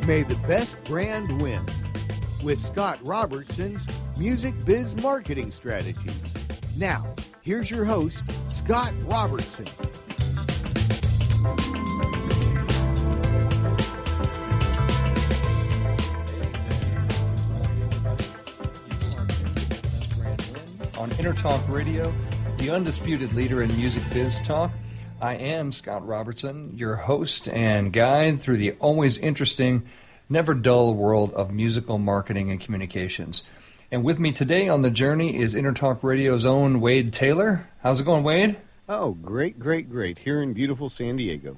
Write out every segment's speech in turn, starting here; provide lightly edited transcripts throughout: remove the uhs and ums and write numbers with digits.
May the best brand win with Scott Robertson's Music Biz Marketing Strategies. Now, here's your host, Scott Robertson. On Intertalk Radio, the undisputed leader in music biz talk, I am Scott Robertson, your host and guide through the always interesting, never dull world of musical marketing and communications. And with me today on the journey is Intertalk Radio's own Wade Taylor. How's it going, Wade? Oh, great. Here in beautiful San Diego.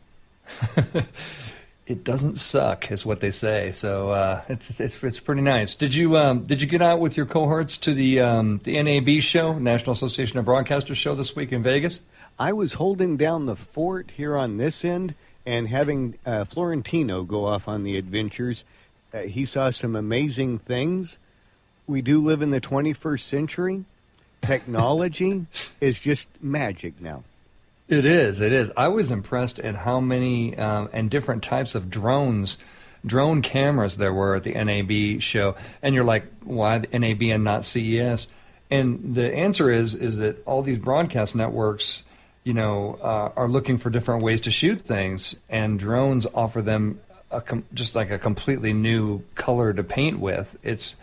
It doesn't suck, is what they say. So it's pretty nice. Did you get out with your cohorts to the NAB show, National Association of Broadcasters show this week in Vegas? I was holding down the fort here on this end and having Florentino go off on the adventures. He saw some amazing things. We do live in the 21st century. Technology is just magic now. It is. I was impressed at how many and different types of drone cameras there were at the NAB show. And you're like, why the NAB and not CES? And the answer is that all these broadcast networks, are looking for different ways to shoot things, and drones offer them just like a completely new color to paint with. It's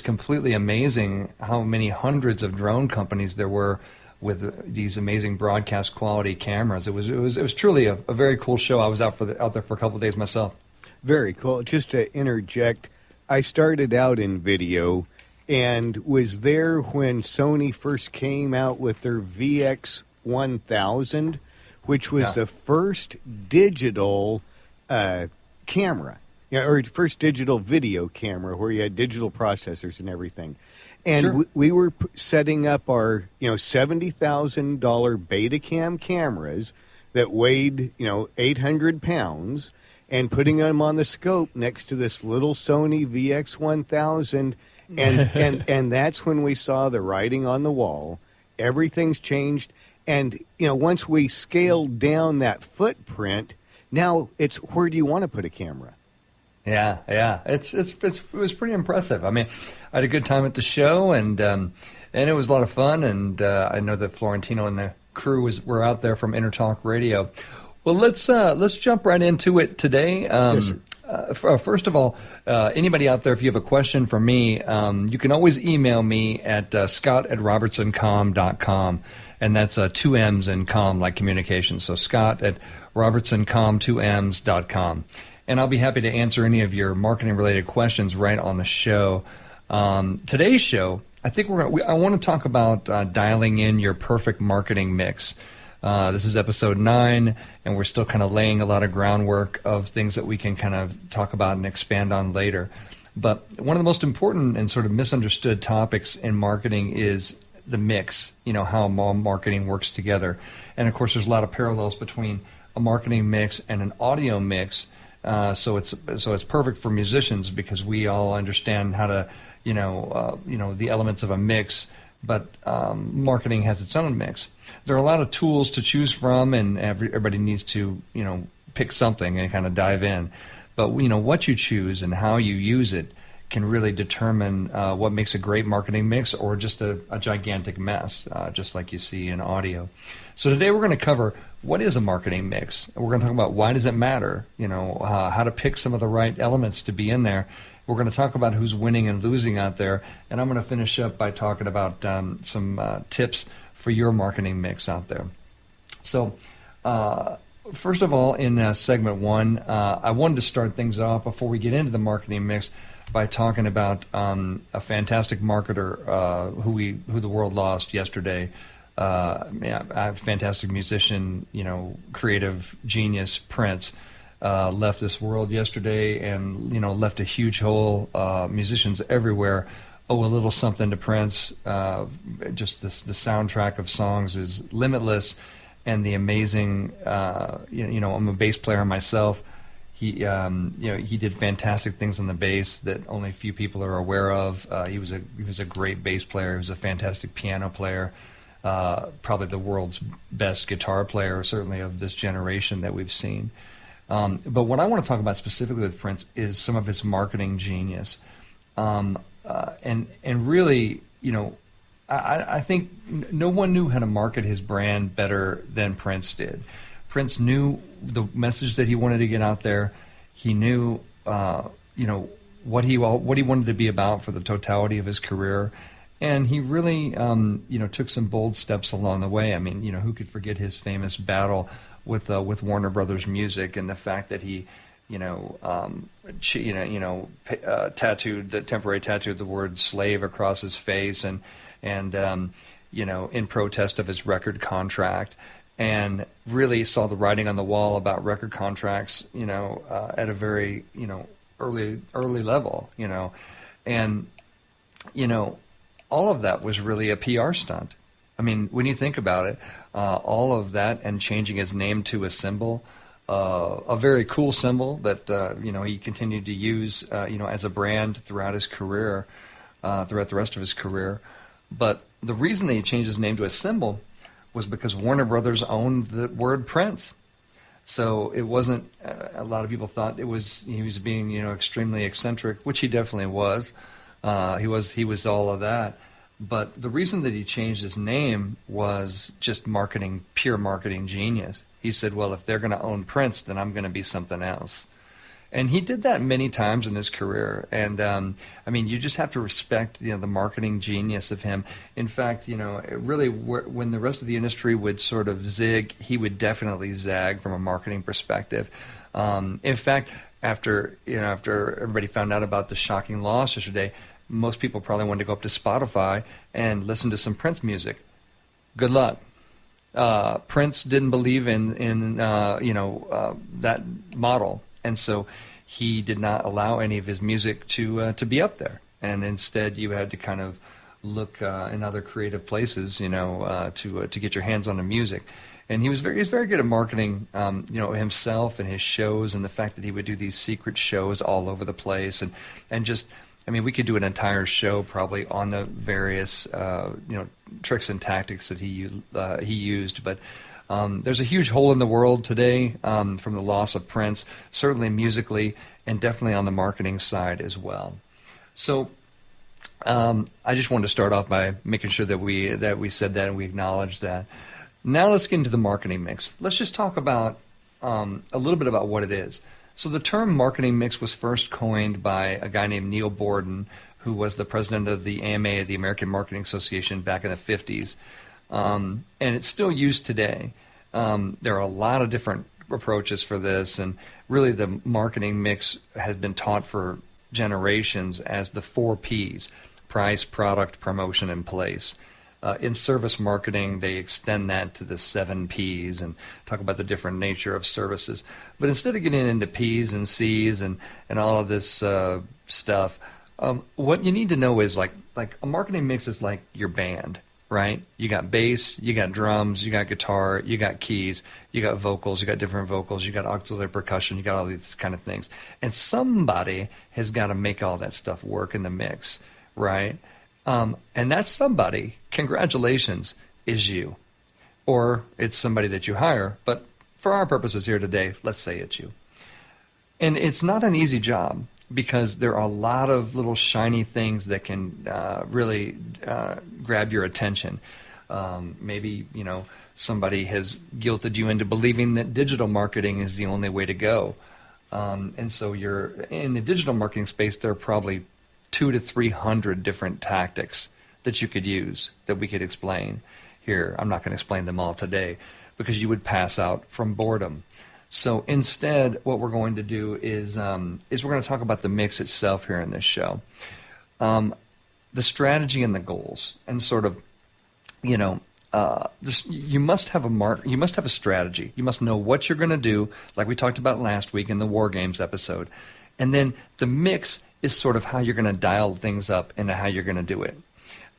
completely amazing how many hundreds of drone companies there were with these amazing broadcast quality cameras. It was truly a very cool show. I was out there for a couple of days myself. Very cool. Just to interject, I started out in video and was there when Sony first came out with their VX1000, which was the first digital camera, or first digital video camera where you had digital processors and everything. And sure. we were setting up our, $70,000 Betacam cameras that weighed, 800 pounds, and putting them on the scope next to this little Sony VX1000. And that's when we saw the writing on the wall. Everything's changed. And, once we scaled down that footprint, now it's where do you want to put a camera? Yeah. It was pretty impressive. I mean, I had a good time at the show, and it was a lot of fun. And I know that Florentino and the crew were out there from Intertalk Radio. Well, let's jump right into it today. Yes, sir. First of all, anybody out there, if you have a question for me, you can always email me at scott@robertsoncom.com, and that's two M's in com like communication. So scott@robertsoncom2ms.com. And I'll be happy to answer any of your marketing-related questions right on the show. Today's show, I think I want to talk about dialing in your perfect marketing mix. This is episode 9, and we're still kind of laying a lot of groundwork of things that we can kind of talk about and expand on later. But one of the most important and sort of misunderstood topics in marketing is the mix, how marketing works together. And, of course, there's a lot of parallels between a marketing mix and an audio mix. So it's perfect for musicians because we all understand how to, the elements of a mix, but marketing has its own mix. There are a lot of tools to choose from, and everybody needs to, pick something and kind of dive in. But, what you choose and how you use it can really determine what makes a great marketing mix or just a gigantic mess, just like you see in audio. So today we're going to cover what is a marketing mix. We're going to talk about why does it matter, how to pick some of the right elements to be in there. We're going to talk about who's winning and losing out there, and I'm going to finish up by talking about some tips for your marketing mix out there. So first of all, in segment 1, I wanted to start things off before we get into the marketing mix by talking about a fantastic marketer who the world lost yesterday. A fantastic musician, creative genius, Prince, left this world yesterday, and left a huge hole. Musicians everywhere owe a little something to Prince. Just the soundtrack of songs is limitless, and the amazing. I'm a bass player myself. He did fantastic things on the bass that only a few people are aware of. He was a great bass player. He was a fantastic piano player. Probably the world's best guitar player, certainly of this generation that we've seen. But what I want to talk about specifically with Prince is some of his marketing genius. And really, I think no one knew how to market his brand better than Prince did. Prince knew the message that he wanted to get out there. He knew, what he wanted to be about for the totality of his career, and he really, took some bold steps along the way. I mean, who could forget his famous battle with Warner Brothers Music and the fact that he, temporary tattooed the word slave across his face, and in protest of his record contract, and really saw the writing on the wall about record contracts, at a very, early level, and, all of that was really a PR stunt. I mean, when you think about it, all of that and changing his name to a symbol, a very cool symbol that, he continued to use, as a brand throughout his career, throughout the rest of his career. But the reason that he changed his name to a symbol was because Warner Brothers owned the word Prince. So it wasn't, a lot of people thought he was being, extremely eccentric, which he definitely was. He was all of that. But the reason that he changed his name was just pure marketing genius. He said, well, if they're going to own Prince, then I'm going to be something else. And he did that many times in his career. And, you just have to respect, the marketing genius of him. In fact, really, when the rest of the industry would sort of zig, he would definitely zag from a marketing perspective. In fact, after everybody found out about the shocking loss yesterday, most people probably wanted to go up to Spotify and listen to some Prince music. Good luck. Prince didn't believe in that model, and so he did not allow any of his music to be up there. And instead, you had to kind of look in other creative places, to get your hands on the music. And he was very good at marketing, himself and his shows, and the fact that he would do these secret shows all over the place, and just. We could do an entire show probably on the various, tricks and tactics that he used. But there's a huge hole in the world today from the loss of Prince, certainly musically, and definitely on the marketing side as well. So I just wanted to start off by making sure that we said that and we acknowledged that. Now let's get into the marketing mix. Let's just talk about a little bit about what it is. So the term marketing mix was first coined by a guy named Neil Borden, who was the president of the AMA, the American Marketing Association, back in the 50s. And it's still used today. There are a lot of different approaches for this, and really the marketing mix has been taught for generations as the 4 Ps: price, product, promotion, and place. In service marketing, they extend that to the 7 Ps and talk about the different nature of services. But instead of getting into Ps and Cs and all of this stuff, what you need to know is like a marketing mix is like your band, right? You got bass, you got drums, you got guitar, you got keys, you got vocals, you got different vocals, you got auxiliary percussion, you got all these kind of things. And somebody has got to make all that stuff work in the mix, right? And that somebody, congratulations, is you. Or it's somebody that you hire, but for our purposes here today, let's say it's you. And it's not an easy job because there are a lot of little shiny things that can really grab your attention. Maybe, somebody has guilted you into believing that digital marketing is the only way to go. And so you're in the digital marketing space, there are probably 200 to 300 different tactics that you could use that we could explain here. I'm not going to explain them all today because you would pass out from boredom. So instead, what we're going to do is we're going to talk about the mix itself here in this show, the strategy and the goals, and sort of, you must have a strategy. You must know what you're going to do, like we talked about last week in the War Games episode, and then the mix is sort of how you're going to dial things up and how you're going to do it.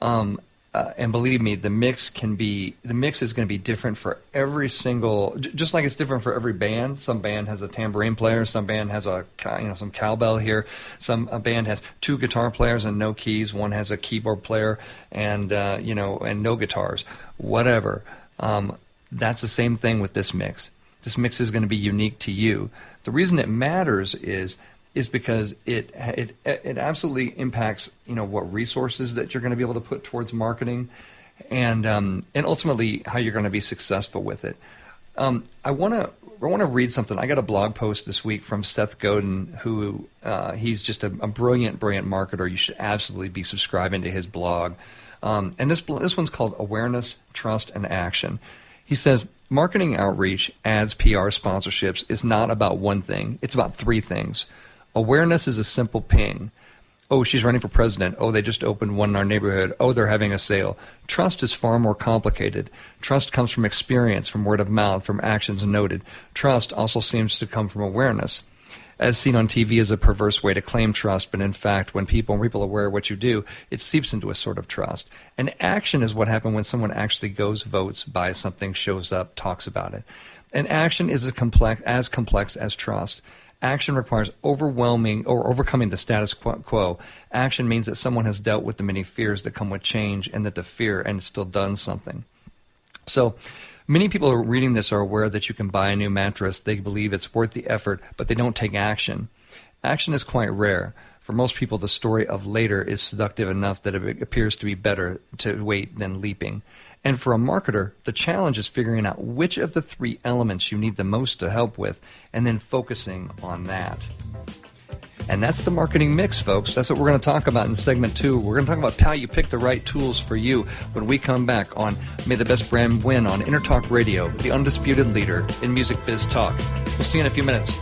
And believe me, the mix is going to be different for every single, just like it's different for every band. Some band has a tambourine player, some band has some cowbell here, a band has 2 guitar players and no keys, one has a keyboard player and no guitars, whatever. That's the same thing with this mix. This mix is going to be unique to you. The reason it matters is because it absolutely impacts, what resources that you're going to be able to put towards marketing, and ultimately how you're going to be successful with it. I want to read something. I got a blog post this week from Seth Godin, who he's just a brilliant marketer. You should absolutely be subscribing to his blog. And this one's called Awareness, Trust, and Action. He says, marketing outreach, ads, PR, sponsorships is not about one thing. It's about three things. Awareness is a simple ping. Oh, she's running for president. Oh, they just opened one in our neighborhood. Oh, they're having a sale. Trust is far more complicated. Trust comes from experience, from word of mouth, from actions noted. Trust also seems to come from awareness. As seen on TV is a perverse way to claim trust, but in fact, when people are aware of what you do, it seeps into a sort of trust. And action is what happens when someone actually goes, votes, buys something, shows up, talks about it. And action is as complex as trust. Action requires overwhelming or overcoming the status quo. Action means that someone has dealt with the many fears that come with change, and that the fear and still done something. So many people who are reading this are aware that you can buy a new mattress. They believe it's worth the effort, but they don't take action. Action is quite rare. For most people, the story of later is seductive enough that it appears to be better to wait than leaping. And for a marketer, the challenge is figuring out which of the three elements you need the most to help with, and then focusing on that. And that's the marketing mix, folks. That's what we're going to talk about in segment 2. We're going to talk about how you pick the right tools for you when we come back on May the Best Brand Win on Intertalk Radio, the undisputed leader in music biz talk. We'll see you in a few minutes.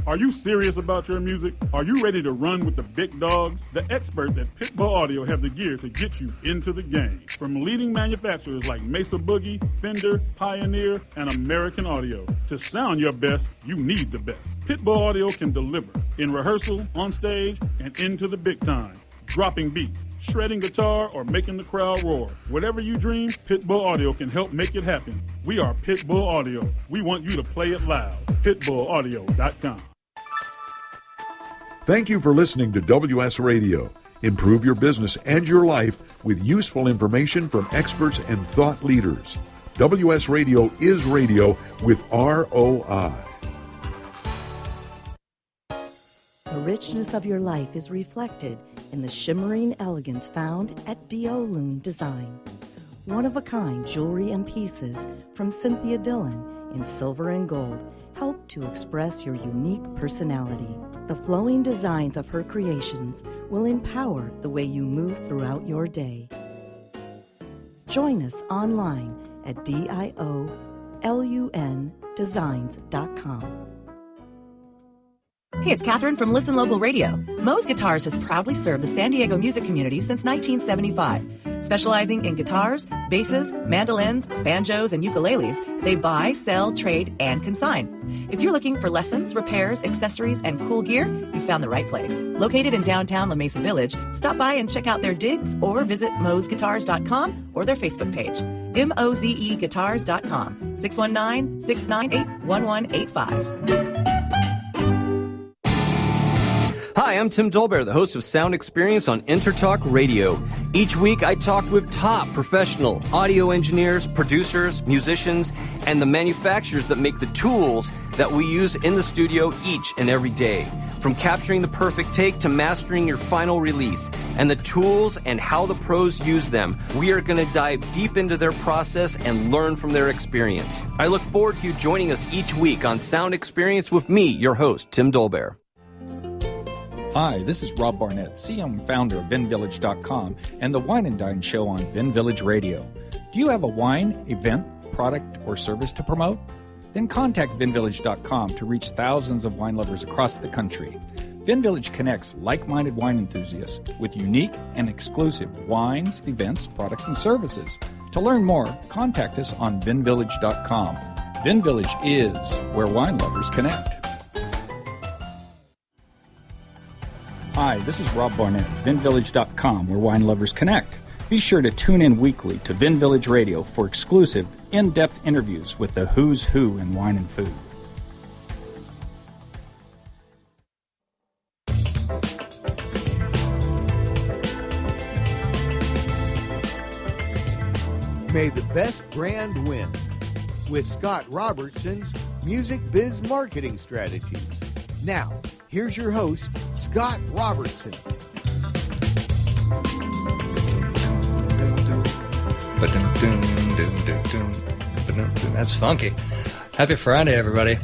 Are you serious about your music? Are you ready to run with the big dogs? The experts at Pitbull Audio have the gear to get you into the game. From leading manufacturers like Mesa Boogie, Fender, Pioneer, and American Audio. To sound your best, you need the best. Pitbull Audio can deliver in rehearsal, on stage, and into the big time. Dropping beats, shredding guitar, or making the crowd roar. Whatever you dream, Pitbull Audio can help make it happen. We are Pitbull Audio. We want you to play it loud. PitbullAudio.com. Thank you for listening to WS Radio. Improve your business and your life with useful information from experts and thought leaders. WS Radio is radio with ROI. The richness of your life is reflected in the shimmering elegance found at Diolune Design. One-of-a-kind jewelry and pieces from Cynthia Dillon in silver and gold help to express your unique personality. The flowing designs of her creations will empower the way you move throughout your day. Join us online at DIOLUNdesigns.com. Hey, it's Catherine from Listen Local Radio. Moe's Guitars has proudly served the San Diego music community since 1975. Specializing in guitars, basses, mandolins, banjos, and ukuleles, they buy, sell, trade, and consign. If you're looking for lessons, repairs, accessories, and cool gear, you found the right place. Located in downtown La Mesa Village, stop by and check out their digs or visit moesguitars.com or their Facebook page. mozeguitars.com, 619-698-1185. Hi, I'm Tim Dolbear, the host of Sound Experience on Intertalk Radio. Each week, I talk with top professional audio engineers, producers, musicians, and the manufacturers that make the tools that we use in the studio each and every day. From capturing the perfect take to mastering your final release, and the tools and how the pros use them, we are going to dive deep into their process and learn from their experience. I look forward to you joining us each week on Sound Experience with me, your host, Tim Dolbear. Hi, this is Rob Barnett, CEO and founder of VinVillage.com and the Wine and Dine Show on Vin Village Radio. Do you have a wine, event, product, or service to promote? Then contact VinVillage.com to reach thousands of wine lovers across the country. VinVillage connects like-minded wine enthusiasts with unique and exclusive wines, events, products, and services. To learn more, contact us on VinVillage.com. VinVillage is where wine lovers connect. Hi, this is Rob Barnett, VinVillage.com, where wine lovers connect. Be sure to tune in weekly to Vin Village Radio for exclusive, in-depth interviews with the who's who in wine and food. May the best brand win with Scott Robertson's Music Biz Marketing Strategies. Now, here's your host, Scott Robertson. That's funky. Happy Friday, everybody.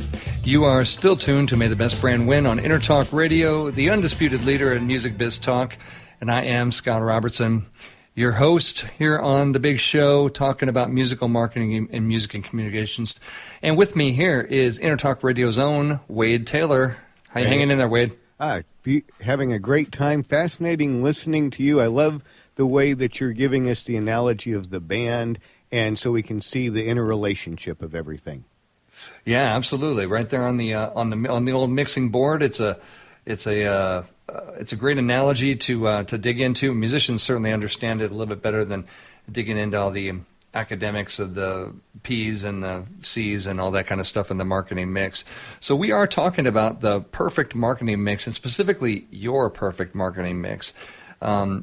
You are still tuned to May the Best Brand Win on Intertalk Radio, the undisputed leader in music biz talk. And I am Scott Robertson, your host here on the big show, talking about musical marketing and music and communications. And with me here is Intertalk Radio's own Wade Taylor. How you hanging in there, Wade? Having a great time. Fascinating listening to you. I love the way that you're giving us the analogy of the band, and so we can see the interrelationship of everything. Yeah, absolutely. Right there on the old mixing board. It's a great analogy to dig into. Musicians certainly understand it a little bit better than digging into all the academics of the P's and the C's and all that kind of stuff in the marketing mix. So we are talking about the perfect marketing mix, and specifically your perfect marketing mix. I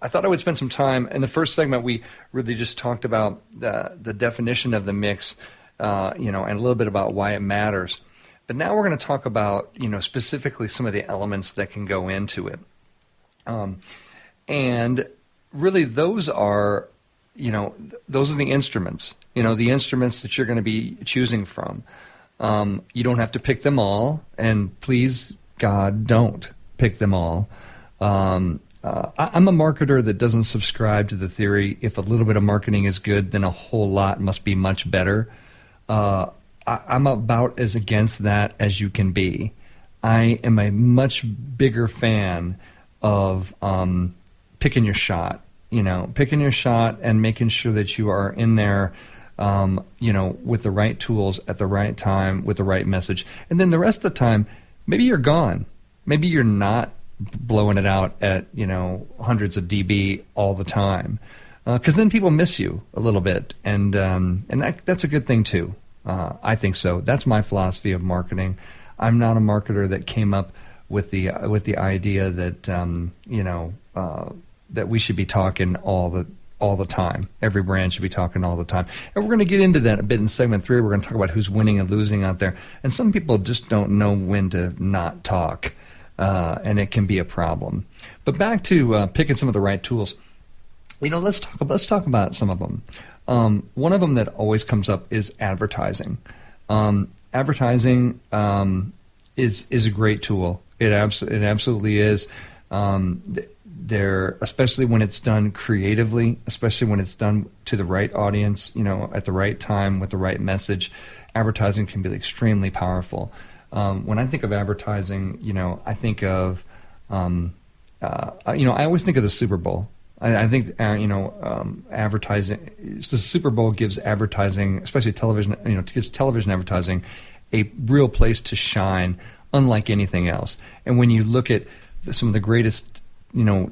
thought I would spend some time in the first segment. We really just talked about the definition of the mix, and a little bit about why it matters. But now we're going to talk about, specifically some of the elements that can go into it. And really those are the instruments, the instruments that you're going to be choosing from. You don't have to pick them all, and please, God, don't pick them all. I'm a marketer that doesn't subscribe to the theory, if a little bit of marketing is good, then a whole lot must be much better. I'm about as against that as you can be. I am a much bigger fan of picking your shot, and making sure that you are in there, with the right tools at the right time with the right message. And then the rest of the time, maybe you're gone. Maybe you're not blowing it out at, hundreds of dB all the time. Because then people miss you a little bit. And that's a good thing too. I think so. That's my philosophy of marketing. I'm not a marketer that came up with the idea that that we should be talking all the time. Every brand should be talking all the time. And we're going to get into that a bit in segment 3. We're going to talk about who's winning and losing out there. And some people just don't know when to not talk, and it can be a problem. But back to picking some of the right tools. Let's talk about some of them. One of them that always comes up is advertising. Advertising is a great tool. It absolutely is. Especially when it's done creatively, especially when it's done to the right audience, at the right time with the right message, advertising can be extremely powerful. When I think of advertising, I think of, I always think of the Super Bowl. I think, advertising, the Super Bowl gives advertising, especially television, gives television advertising a real place to shine, unlike anything else. And when you look at some of the greatest,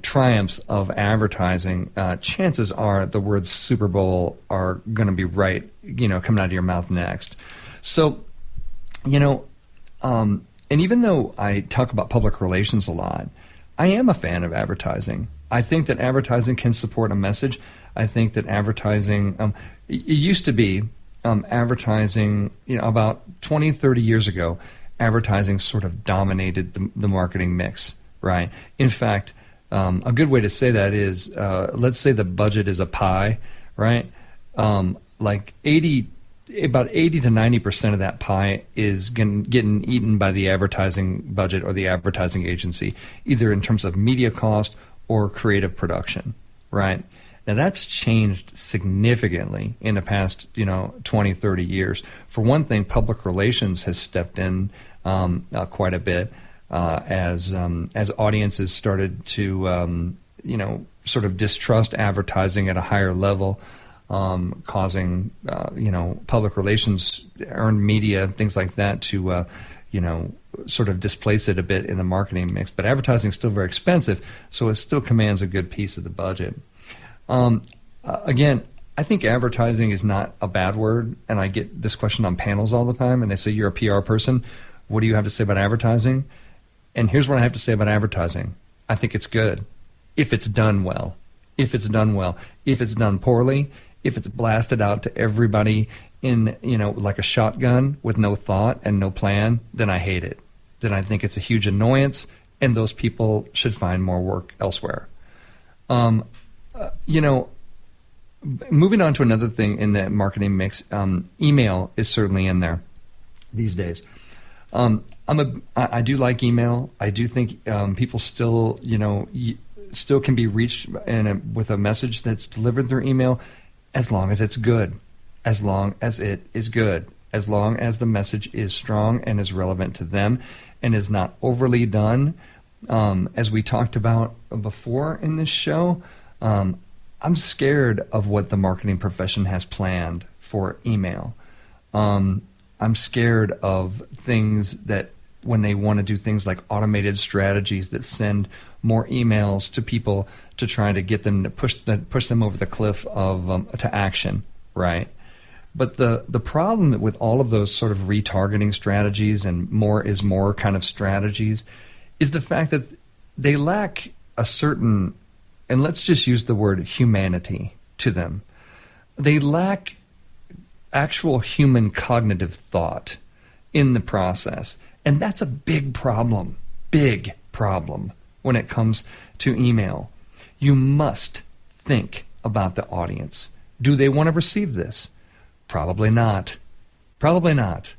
triumphs of advertising, chances are the words Super Bowl are going to be right, coming out of your mouth next. So, and even though I talk about public relations a lot, I am a fan of advertising. I think that advertising can support a message. I think that advertising, it used to be advertising, about 20, 30 years ago, advertising sort of dominated the marketing mix, right? In fact, a good way to say that is, let's say the budget is a pie, right? About 80 to 90% of that pie is getting eaten by the advertising budget or the advertising agency, either in terms of media cost or creative production, right? Now that's changed significantly in the past, 20, 30 years. For one thing, public relations has stepped in quite a bit as audiences started to, sort of distrust advertising at a higher level, causing, public relations, earned media, things like that to, sort of displace it a bit in the marketing mix. But advertising is still very expensive, so it still commands a good piece of the budget. Again, I think advertising is not a bad word, and I get this question on panels all the time, and they say, you're a PR person, what do you have to say about advertising? And here's what I have to say about advertising. I think it's good if it's done well. If it's done well. If it's done poorly, If it's blasted out to everybody in, like a shotgun with no thought and no plan, then I hate it. Then I think it's a huge annoyance, and those people should find more work elsewhere. Moving on to another thing in the marketing mix, email is certainly in there these days. I do like email. I do think people still, still can be reached with a message that's delivered through email, as long as it's good, as long as it is good, as long as the message is strong and is relevant to them and is not overly done. As we talked about before in this show, I'm scared of what the marketing profession has planned for email. I'm scared of things that when they want to do things like automated strategies that send more emails to people to try to get them to push them over the cliff of to action, right? But the problem with all of those sort of retargeting strategies and more is more kind of strategies is the fact that they lack a certain, and let's just use the word humanity to them. They lack actual human cognitive thought in the process. And that's a big problem when it comes to email. You must think about the audience. Do they want to receive this? Probably not. Probably not.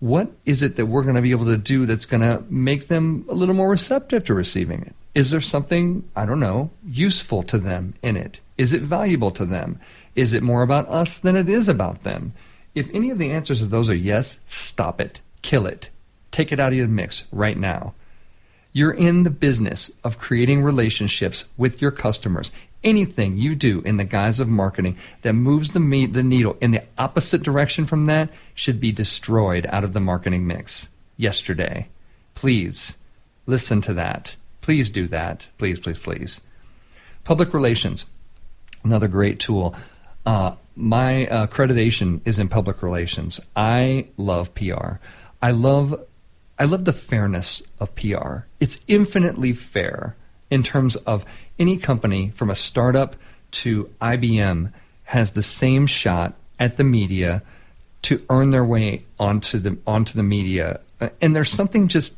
What is it that we're going to be able to do that's going to make them a little more receptive to receiving it? Is there something, I don't know, useful to them in it? Is it valuable to them? Is it more about us than it is about them? If any of the answers to those are yes, stop it. Kill it. Take it out of your mix right now. You're in the business of creating relationships with your customers. Anything you do in the guise of marketing that moves the needle in the opposite direction from that should be destroyed out of the marketing mix yesterday. Please listen to that. Please do that. Please, please, please. Public relations, another great tool. My accreditation is in public relations. I love PR. I love the fairness of PR. It's infinitely fair in terms of any company from a startup to IBM has the same shot at the media to earn their way onto the media. And there's something just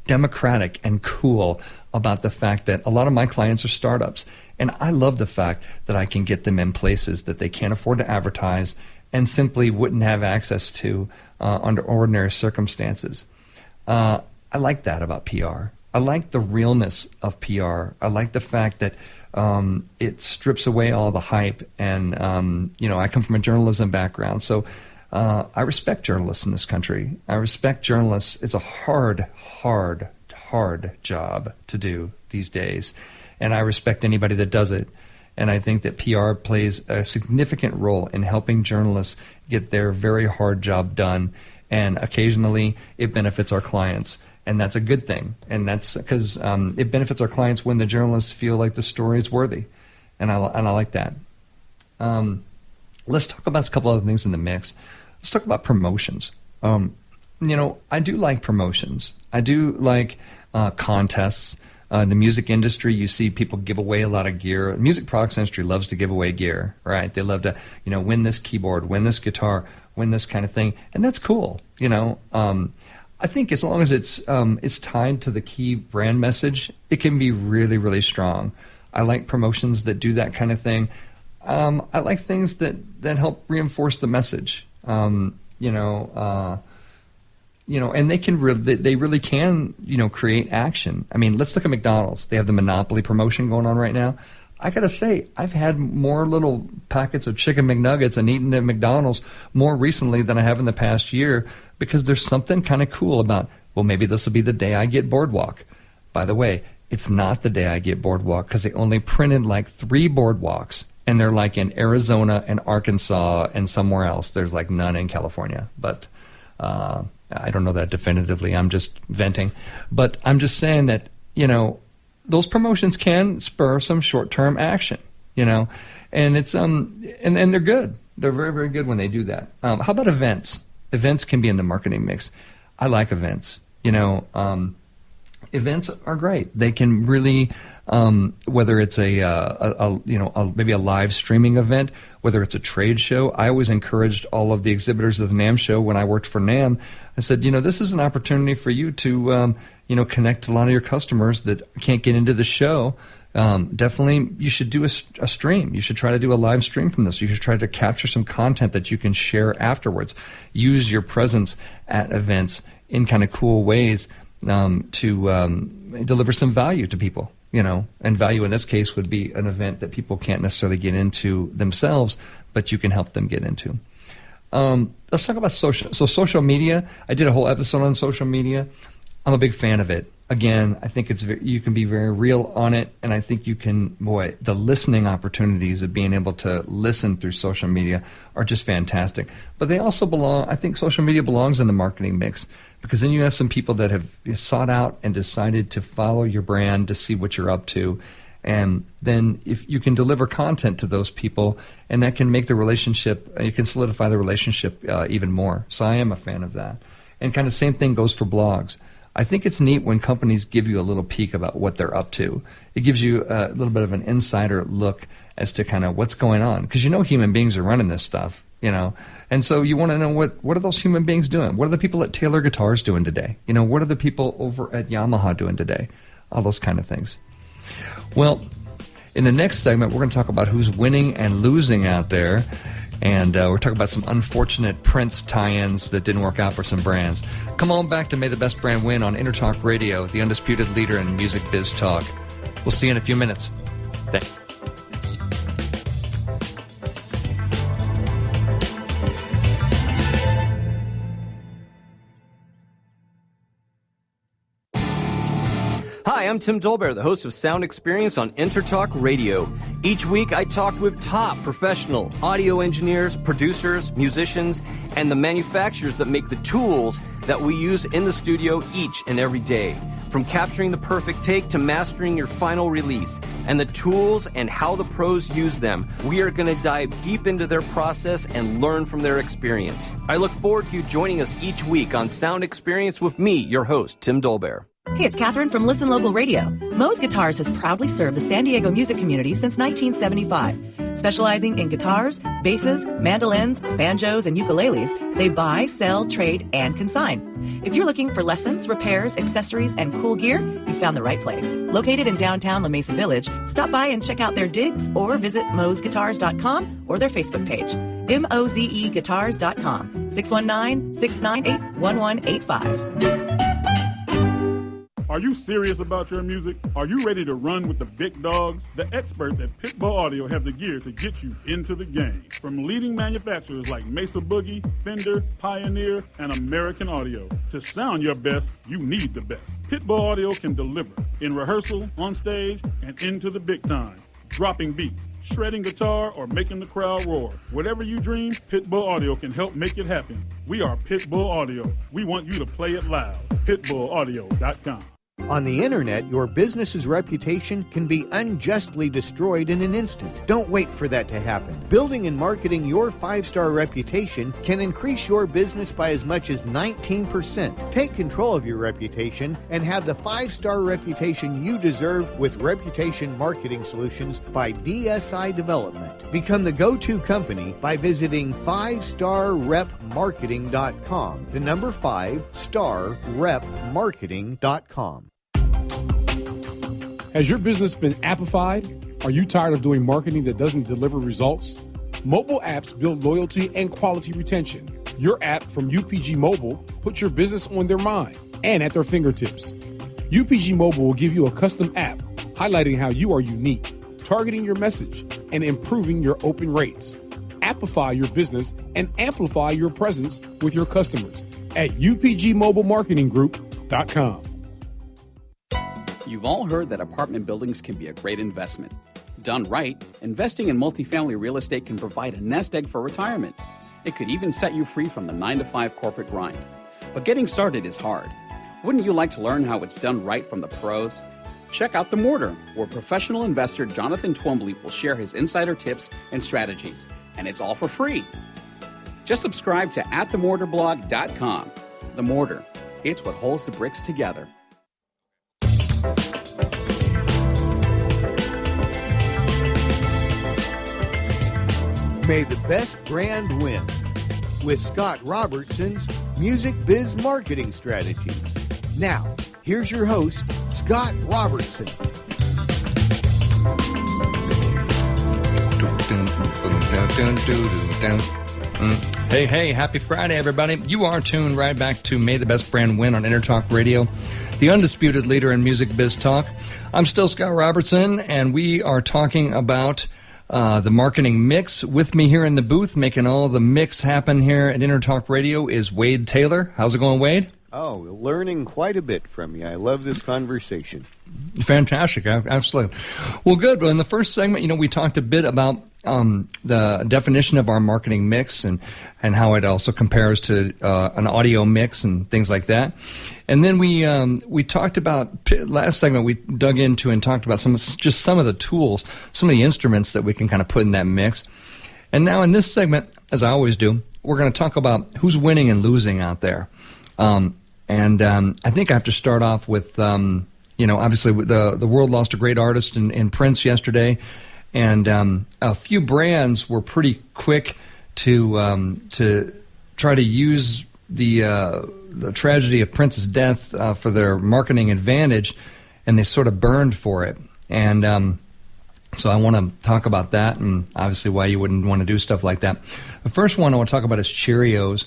democratic and cool about the fact that a lot of my clients are startups. And I love the fact that I can get them in places that they can't afford to advertise and simply wouldn't have access to under ordinary circumstances. I like that about PR. I like the realness of PR. I like the fact that it strips away all the hype. And, I come from a journalism background, so I respect journalists in this country. I respect journalists. It's a hard job to do these days. And I respect anybody that does it. And I think that PR plays a significant role in helping journalists get their very hard job done. And occasionally it benefits our clients. And that's a good thing. And that's because it benefits our clients when the journalists feel like the story is worthy. And I like that. Let's talk about a couple other things in the mix. Let's talk about promotions. I do like promotions. I do like contests. In the music industry, you see people give away a lot of gear. The music products industry loves to give away gear, right? They love to, win this keyboard, win this guitar, win this kind of thing, and that's cool. I think as long as it's tied to the key brand message, it can be really, really strong. I like promotions that do that kind of thing. I like things that help reinforce the message. And they really can, create action. I mean, let's look at McDonald's. They have the Monopoly promotion going on right now. I got to say, I've had more little packets of chicken McNuggets and eaten at McDonald's more recently than I have in the past year because there's something kind of cool about, well, maybe this will be the day I get Boardwalk. By the way, it's not the day I get Boardwalk because they only printed like 3 Boardwalks, and they're like in Arizona and Arkansas and somewhere else. There's like none in California, but I don't know that definitively. I'm just venting. But I'm just saying that, those promotions can spur some short-term action, and it's and they're good. They're very, very good when they do that. How about events? Events can be in the marketing mix. I like events. events are great. They can really, whether it's maybe a live streaming event, whether it's a trade show. I always encouraged all of the exhibitors of the NAMM show when I worked for NAMM. I said, this is an opportunity for you to, connect to a lot of your customers that can't get into the show. Definitely, you should do a stream. You should try to do a live stream from this. You should try to capture some content that you can share afterwards. Use your presence at events in kind of cool ways to deliver some value to people, and value in this case would be an event that people can't necessarily get into themselves, but you can help them get into. Let's talk about social. So social media, I did a whole episode on social media. I'm a big fan of it. Again, I think you can be very real on it, and I think you can, the listening opportunities of being able to listen through social media are just fantastic. But they also I think social media belongs in the marketing mix, because then you have some people that have sought out and decided to follow your brand to see what you're up to. And then if you can deliver content to those people, and that can make the relationship, you can solidify the relationship even more. So I am a fan of that. And kind of same thing goes for blogs. I think it's neat when companies give you a little peek about what they're up to. It gives you a little bit of an insider look as to kind of what's going on, because human beings are running this stuff, and so you want to know what are those human beings doing? What are the people at Taylor Guitars doing today? What are the people over at Yamaha doing today? All those kind of things. Well, in the next segment, we're going to talk about who's winning and losing out there. And we're talking about some unfortunate Prince tie-ins that didn't work out for some brands. Come on back to May the Best Brand Win on Intertalk Radio, the undisputed leader in music biz talk. We'll see you in a few minutes. Thanks. Hi, I'm Tim Dolbear, the host of Sound Experience on Intertalk Radio. Each week, I talk with top professional audio engineers, producers, musicians, and the manufacturers that make the tools that we use in the studio each and every day. From capturing the perfect take to mastering your final release, and the tools and how the pros use them, we are going to dive deep into their process and learn from their experience. I look forward to you joining us each week on Sound Experience with me, your host, Tim Dolbear. Hey, it's Catherine from Listen Local Radio. Moe's Guitars has proudly served the San Diego music community since 1975. Specializing in guitars, basses, mandolins, banjos, and ukuleles, they buy, sell, trade, and consign. If you're looking for lessons, repairs, accessories, and cool gear, you found the right place. Located in downtown La Mesa Village, stop by and check out their digs or visit moesguitars.com or their Facebook page. mozeguitars.com, 619-698-1185. Are you serious about your music? Are you ready to run with the big dogs? The experts at Pitbull Audio have the gear to get you into the game. From leading manufacturers like Mesa Boogie, Fender, Pioneer, and American Audio. To sound your best, you need the best. Pitbull Audio can deliver in rehearsal, on stage, and into the big time. Dropping beats, shredding guitar, or making the crowd roar. Whatever you dream, Pitbull Audio can help make it happen. We are Pitbull Audio. We want you to play it loud. PitbullAudio.com. On the internet, your business's reputation can be unjustly destroyed in an instant. Don't wait for that to happen. Building and marketing your 5-star reputation can increase your business by as much as 19%. Take control of your reputation and have the 5-star reputation you deserve with Reputation Marketing Solutions by DSI Development. Become the go-to company by visiting 5starrepmarketing.com. The number 5starrepmarketing.com. Has your business been appified? Are you tired of doing marketing that doesn't deliver results? Mobile apps build loyalty and quality retention. Your app from UPG Mobile puts your business on their mind and at their fingertips. UPG Mobile will give you a custom app highlighting how you are unique, targeting your message, and improving your open rates. Appify your business and amplify your presence with your customers at upgmobilemarketinggroup.com. You've all heard that apartment buildings can be a great investment. Done right, investing in multifamily real estate can provide a nest egg for retirement. It could even set you free from the 9-to-5 corporate grind. But getting started is hard. Wouldn't you like to learn how it's done right from the pros? Check out The Mortar, where professional investor Jonathan Twombly will share his insider tips and strategies. And it's all for free. Just subscribe to @themortarblog.com. The Mortar. It's what holds the bricks together. May the best brand win with Scott Robertson's Music Biz Marketing Strategies. Now, here's your host, Scott Robertson. Hey, happy Friday, everybody. You are tuned right back to May the Best Brand Win on Intertalk Radio, the undisputed leader in music biz talk. I'm still Scott Robertson, and we are talking about the marketing mix. With me here in the booth, making all the mix happen here at Intertalk Radio, is Wade Taylor. How's it going, Wade? Oh, learning quite a bit from you. I love this conversation. Fantastic, absolutely. Well, good. Well, in the first segment, we talked a bit about the definition of our marketing mix and how it also compares to an audio mix and things like that. And then we talked about, last segment we dug into and talked about some of the tools, some of the instruments that we can kind of put in that mix. And now in this segment, as I always do, we're going to talk about who's winning and losing out there. I think I have to start off with, obviously the world lost a great artist in Prince yesterday. And a few brands were pretty quick to try to use the tragedy of Prince's death for their marketing advantage, and they sort of burned for it. And so I want to talk about that, and obviously why you wouldn't want to do stuff like that. The first one I want to talk about is Cheerios.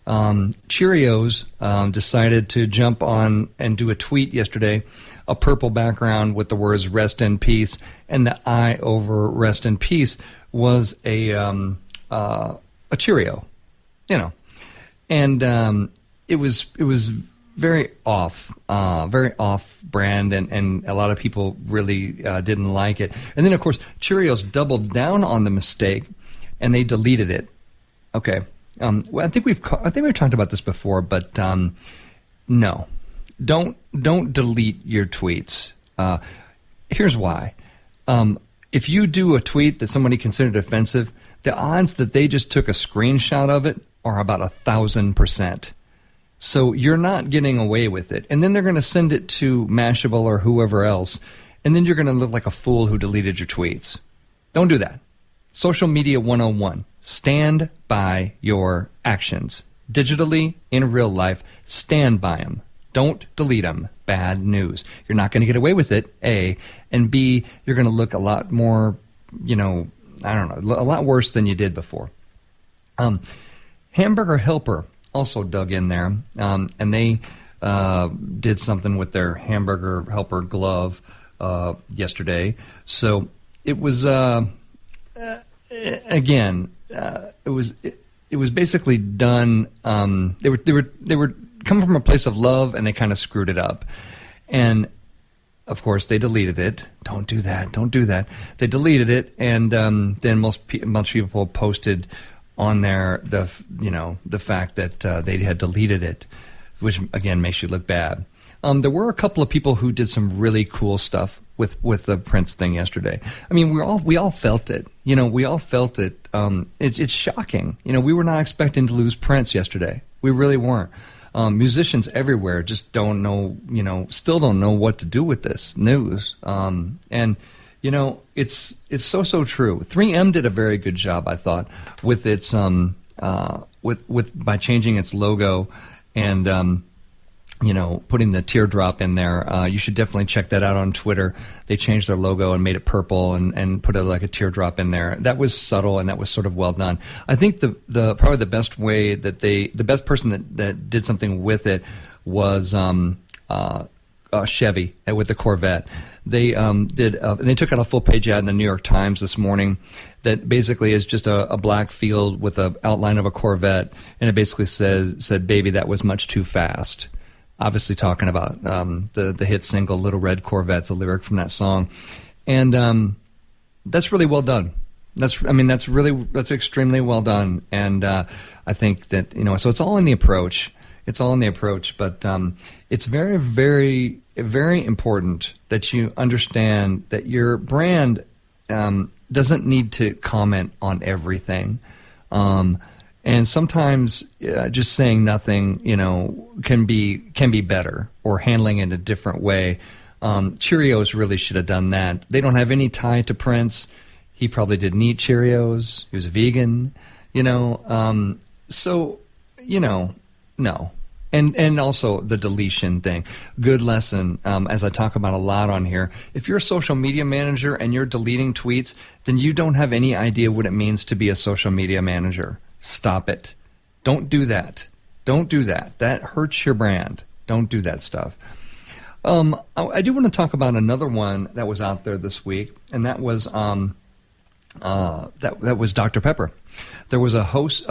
Cheerios decided to jump on and do a tweet yesterday, a purple background with the words "Rest in Peace," and the I over "Rest in Peace" was a Cheerio, and it was very off brand, and a lot of people really didn't like it. And then of course Cheerios doubled down on the mistake, and they deleted it. Okay. Well, I think we've talked about this before, but no, don't delete your tweets. Here's why: if you do a tweet that somebody considered offensive, the odds that they just took a screenshot of it are about 1,000%. So you're not getting away with it, and then they're going to send it to Mashable or whoever else, and then you're going to look like a fool who deleted your tweets. Don't do that. Social Media 101. Stand by your actions. Digitally, in real life, stand by them. Don't delete them. Bad news. You're not going to get away with it, A. And B, you're going to look a lot more, a lot worse than you did before. Hamburger Helper also dug in there, and they did something with their Hamburger Helper glove yesterday. So it was... it was basically done. They were coming from a place of love, and they kind of screwed it up. And of course, they deleted it. Don't do that. They deleted it, and then most people posted on there the fact that they had deleted it, which again makes you look bad. There were a couple of people who did some really cool stuff with the Prince thing yesterday. I mean, we all felt it. We all felt it. It's shocking. We were not expecting to lose Prince yesterday. We really weren't. Musicians everywhere just don't know, still don't know what to do with this news. And it's so true. 3M did a very good job, I thought, with its by changing its logo and putting the teardrop in there. You should definitely check that out on Twitter. They changed their logo and made it purple and put a teardrop in there. That was subtle, and that was sort of well done. I think the probably the best way that the best person that did something with it was Chevy with the Corvette. They did, and they took out a full page ad in the New York Times this morning that basically is just a black field with an outline of a Corvette, and it basically said, "Baby, that was much too fast." Obviously talking about the hit single "Little Red Corvette's" a lyric from that song, and that's really well done. That's extremely well done, and I think that so it's all in the approach. It's all in the approach, but it's very, very, very important that you understand that your brand doesn't need to comment on everything. And sometimes just saying nothing, can be better, or handling it a different way. Cheerios really should have done that. They don't have any tie to Prince. He probably didn't eat Cheerios. He was a vegan, so, no. And also the deletion thing. Good lesson, as I talk about a lot on here. If you're a social media manager and you're deleting tweets, then you don't have any idea what it means to be a social media manager. Stop it. Don't do that. Don't do that. That hurts your brand. Don't do that stuff. I do want to talk about another one that was out there this week, and that was that was Dr. Pepper. There was a hoax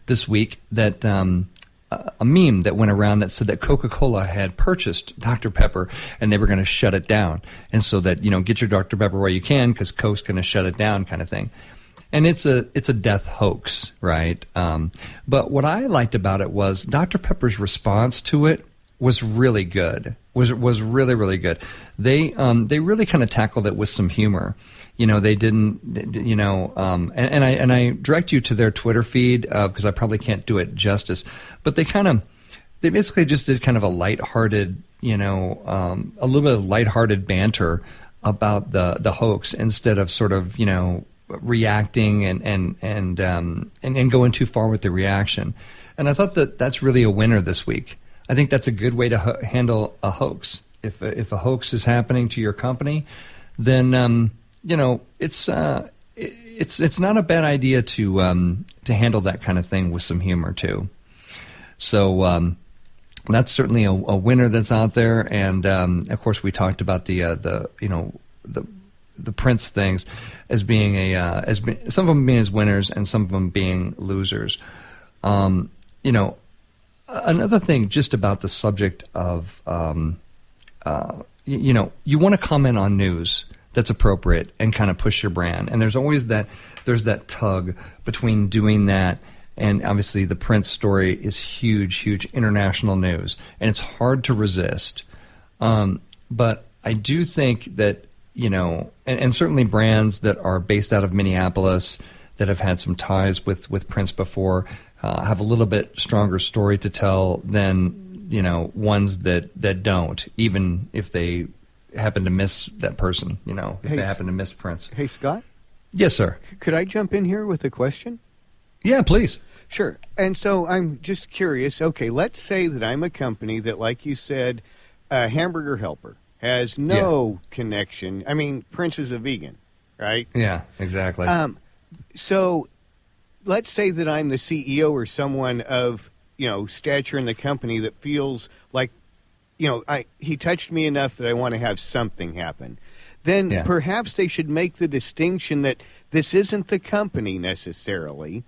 this week that a meme that went around that said that Coca-Cola had purchased Dr. Pepper and they were going to shut it down, and so that get your Dr. Pepper while you can because Coke's going to shut it down, kind of thing. And it's a death hoax, right? But what I liked about it was Dr. Pepper's response to it was really good. Was really, really good. They really kind of tackled it with some humor. They didn't, and I direct you to their Twitter feed because I probably can't do it justice. But they basically just did kind of a lighthearted, a little bit of lighthearted banter about the hoax instead of sort of, reacting and going too far with the reaction. And I thought that that's really a winner this week. I think that's a good way to handle a hoax. If a hoax is happening to your company, then it's not a bad idea to handle that kind of thing with some humor too. So that's certainly a winner that's out there. And of course, we talked about the Prince things as being some of them being as winners and some of them being losers. Another thing just about the subject of, you want to comment on news that's appropriate and kind of push your brand. And there's always there's that tug between doing that. And obviously the Prince story is huge, huge international news. And it's hard to resist. But I do think that, and certainly brands that are based out of Minneapolis that have had some ties with Prince before have a little bit stronger story to tell than ones that don't, even if they happen to miss that person. If they happen to miss Prince. Hey, Scott. Yes, sir. Could I jump in here with a question? Yeah, please. Sure. And so I'm just curious. Okay, let's say that I'm a company that, like you said, Hamburger Helper has no connection. I mean, Prince is a vegan, right? Yeah, exactly. So let's say that I'm the CEO or someone of, stature in the company that feels like, he touched me enough that I want to have something happen. Then perhaps they should make the distinction that this isn't the company necessarily,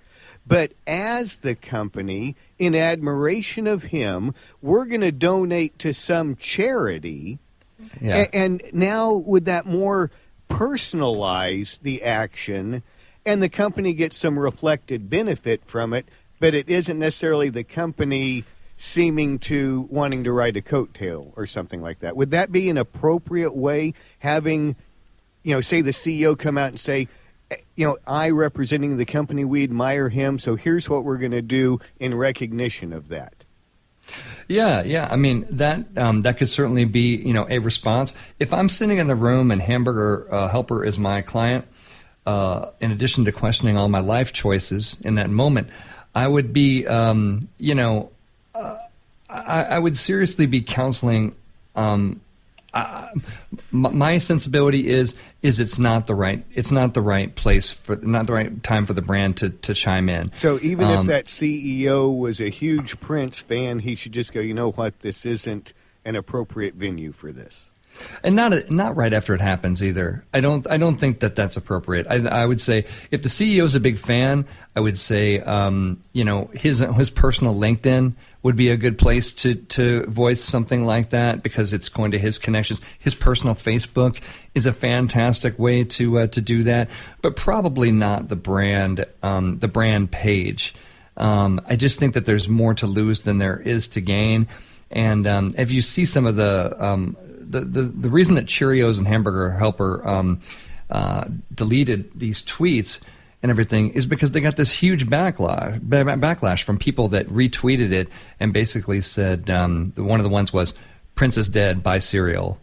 but as the company, in admiration of him, we're going to donate to some charity. Yeah. And now would that more personalize the action, and the company gets some reflected benefit from it, but it isn't necessarily the company seeming to wanting to ride a coattail or something like that. Would that be an appropriate way, having, say the CEO come out and say, I representing the company, we admire him, so here's what we're going to do in recognition of that? Yeah. I mean, that could certainly be, a response. If I'm sitting in the room and Hamburger Helper is my client, in addition to questioning all my life choices in that moment, I would be, I would seriously be counseling. My sensibility is it's not the right place not the right time for the brand to chime in. So even if that CEO was a huge Prince fan, he should just go, you know what, this isn't an appropriate venue for this. And not right after it happens either. I don't think that that's appropriate. I would say if the CEO is a big fan, I would say his personal LinkedIn would be a good place to voice something like that, because it's going to his connections. His personal Facebook is a fantastic way to do that, but probably not the brand page. I just think that there's more to lose than there is to gain. And if you see some of the reason that Cheerios and Hamburger Helper deleted these tweets and everything is because they got this huge backlash from people that retweeted it and basically said, one of the ones was, Prince is dead, buy cereal.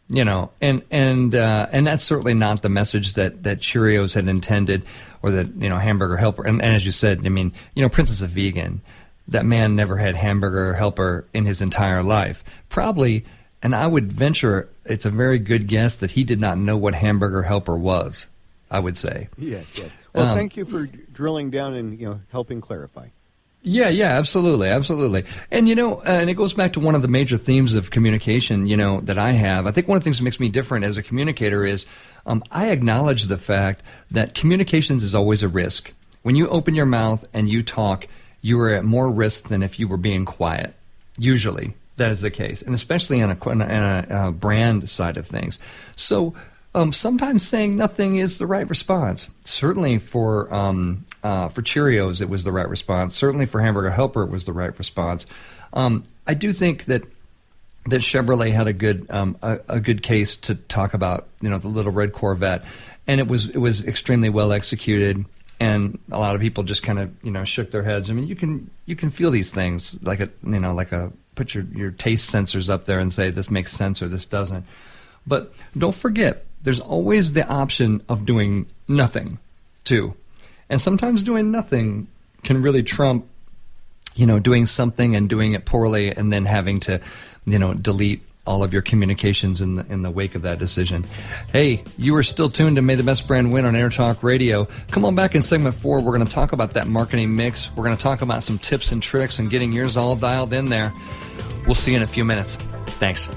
and that's certainly not the message that Cheerios had intended, or that Hamburger Helper. And as you said, Prince is a vegan. That man never had Hamburger Helper in his entire life, probably. And I would venture it's a very good guess that he did not know what Hamburger Helper was, I would say. Yes. Well, thank you for drilling down and helping clarify. Yeah, absolutely. And, and it goes back to one of the major themes of communication, that I have. I think one of the things that makes me different as a communicator is I acknowledge the fact that communications is always a risk. When you open your mouth and you talk, you are at more risk than if you were being quiet. Usually that is the case, and especially on a brand side of things. So sometimes saying nothing is the right response. Certainly for Cheerios, it was the right response. Certainly for Hamburger Helper, it was the right response. I do think that Chevrolet had a good case to talk about, the little red Corvette, and it was extremely well executed. And a lot of people just kind of shook their heads. I mean, you can feel these things like put your taste sensors up there and say this makes sense or this doesn't. But don't forget, there's always the option of doing nothing, too. And sometimes doing nothing can really trump, doing something and doing it poorly and then having to, delete all of your communications in the wake of that decision. Hey, you are still tuned to May the Best Brand Win on AirTalk Radio. Come on back in segment 4. We're going to talk about that marketing mix. We're going to talk about some tips and tricks and getting yours all dialed in there. We'll see you in a few minutes. Thanks.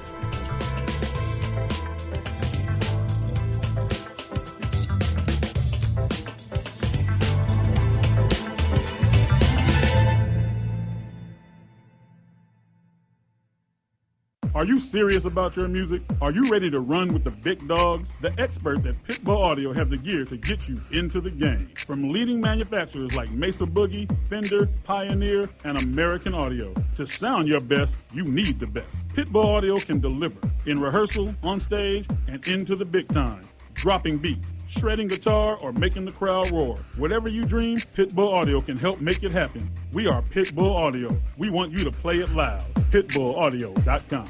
Are you serious about your music? Are you ready to run with the big dogs? The experts at Pitbull Audio have the gear to get you into the game. From leading manufacturers like Mesa Boogie, Fender, Pioneer, and American Audio. To sound your best, you need the best. Pitbull Audio can deliver in rehearsal, on stage, and into the big time. Dropping beats, shredding guitar, or making the crowd roar. Whatever you dream, Pitbull Audio can help make it happen. We are Pitbull Audio. We want you to play it loud. PitbullAudio.com.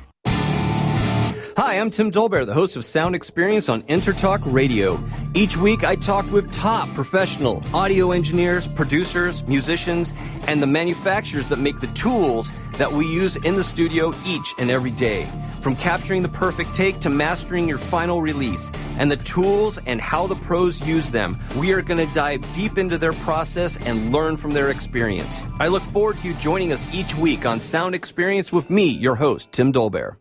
Hi, I'm Tim Dolbear, the host of Sound Experience on Intertalk Radio. Each week, I talk with top professional audio engineers, producers, musicians, and the manufacturers that make the tools that we use in the studio each and every day. From capturing the perfect take to mastering your final release, and the tools and how the pros use them, we are going to dive deep into their process and learn from their experience. I look forward to you joining us each week on Sound Experience with me, your host, Tim Dolbear.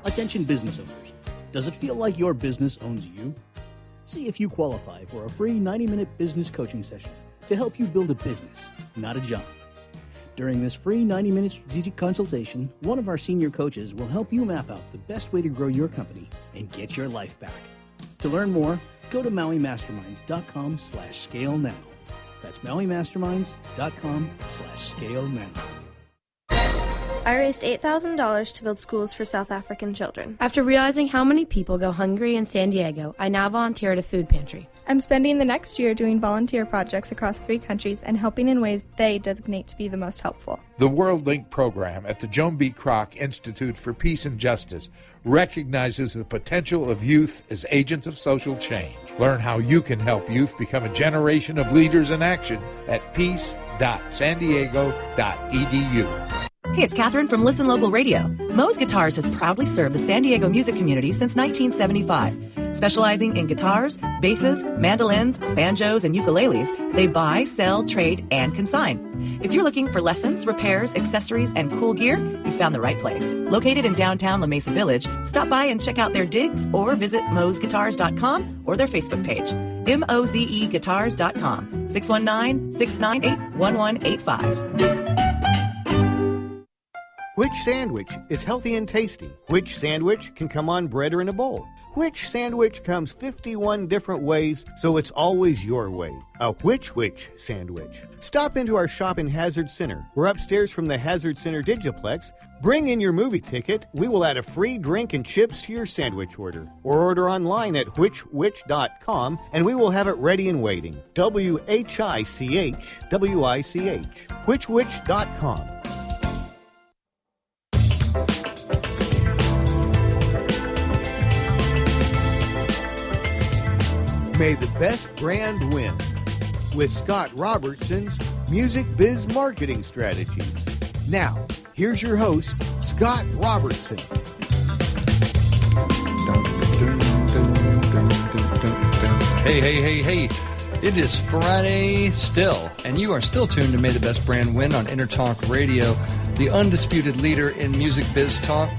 Attention business owners. Does it feel like your business owns you? See if you qualify for a free 90-minute business coaching session to help you build a business, not a job. During this free 90-minute strategic consultation, one of our senior coaches will help you map out the best way to grow your company and get your life back. To learn more, go to MauiMasterminds.com/scale now. That's MauiMasterminds.com/scale now. I raised $8,000 to build schools for South African children. After realizing how many people go hungry in San Diego, I now volunteer at a food pantry. I'm spending the next year doing volunteer projects across 3 countries and helping in ways they designate to be the most helpful. The WorldLink program at the Joan B. Kroc Institute for Peace and Justice recognizes the potential of youth as agents of social change. Learn how you can help youth become a generation of leaders in action at peace.sandiego.edu. Hey, it's Catherine from Listen Local Radio. Moe's Guitars has proudly served the San Diego music community since 1975. Specializing in guitars, basses, mandolins, banjos, and ukuleles, they buy, sell, trade, and consign. If you're looking for lessons, repairs, accessories, and cool gear, you found the right place. Located in downtown La Mesa Village, stop by and check out their digs or visit moesguitars.com or their Facebook page. MOZEguitars.com, 619-698-1185. Which sandwich is healthy and tasty? Which sandwich can come on bread or in a bowl? Which sandwich comes 51 different ways, so it's always your way? A which sandwich. Stop into our shop in Hazard Center. We're upstairs from the Hazard Center Digiplex. Bring in your movie ticket. We will add a free drink and chips to your sandwich order. Or order online at whichwich.com, and we will have it ready and waiting. WHICHWICH. Whichwich.com. May the best brand win with Scott Robertson's Music Biz Marketing Strategies. Now, here's your host, Scott Robertson. Hey. It is Friday still, and you are still tuned to May the Best Brand Win on Intertalk Radio, the undisputed leader in music biz talk.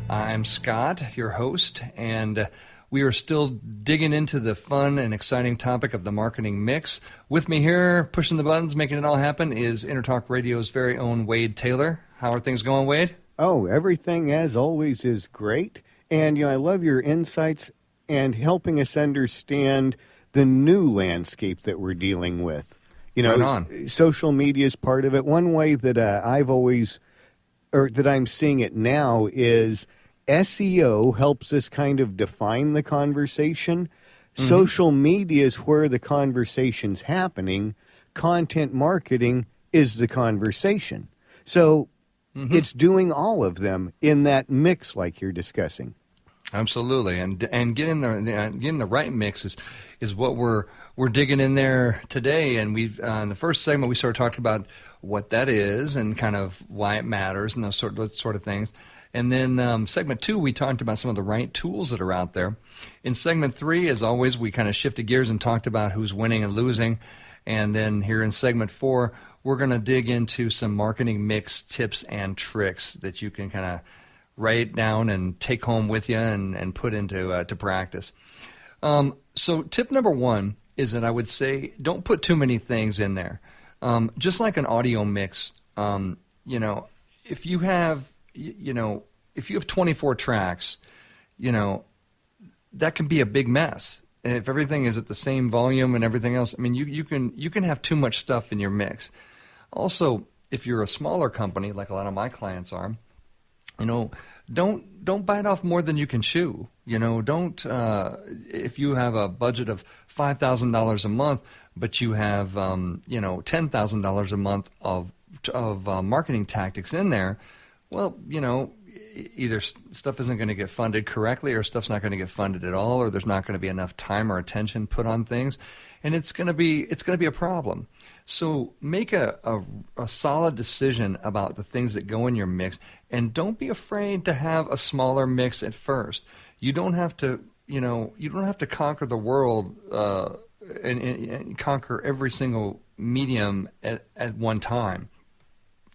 I'm Scott, your host, and we are still digging into the fun and exciting topic of the marketing mix. With me here, pushing the buttons, making it all happen, is Intertalk Radio's very own Wade Taylor. How are things going, Wade? Oh, everything, as always, is great. And, I love your insights and helping us understand the new landscape that we're dealing with. Right on. Social media is part of it. One way that that I'm seeing it now is SEO helps us kind of define the conversation. Mm-hmm. Social media is where the conversation's happening. Content marketing is the conversation. So it's doing all of them in that mix like you're discussing. Absolutely, and getting the right mix is what we're digging in there today. And we've in the first segment we sort of talked about what that is and kind of why it matters and those sort of things. And then segment 2 we talked about some of the right tools that are out there. In segment 3, as always, we kind of shifted gears and talked about who's winning and losing. And then here in segment 4, we're going to dig into some marketing mix tips and tricks that you can kind of write down and take home with you and put into to practice. So tip number 1 is that I would say don't put too many things in there. Just like an audio mix, if you have 24 tracks, that can be a big mess. And if everything is at the same volume and everything else, I mean, you can have too much stuff in your mix. Also, if you're a smaller company, like a lot of my clients are, don't bite off more than you can chew. Don't if you have a budget of $5,000 a month, but you have $10,000 a month of marketing tactics in there. Well, either stuff isn't going to get funded correctly, or stuff's not going to get funded at all, or there's not going to be enough time or attention put on things, and it's going to be a problem. So make a solid decision about the things that go in your mix, and don't be afraid to have a smaller mix at first. You don't have to conquer the world and conquer every single medium at one time.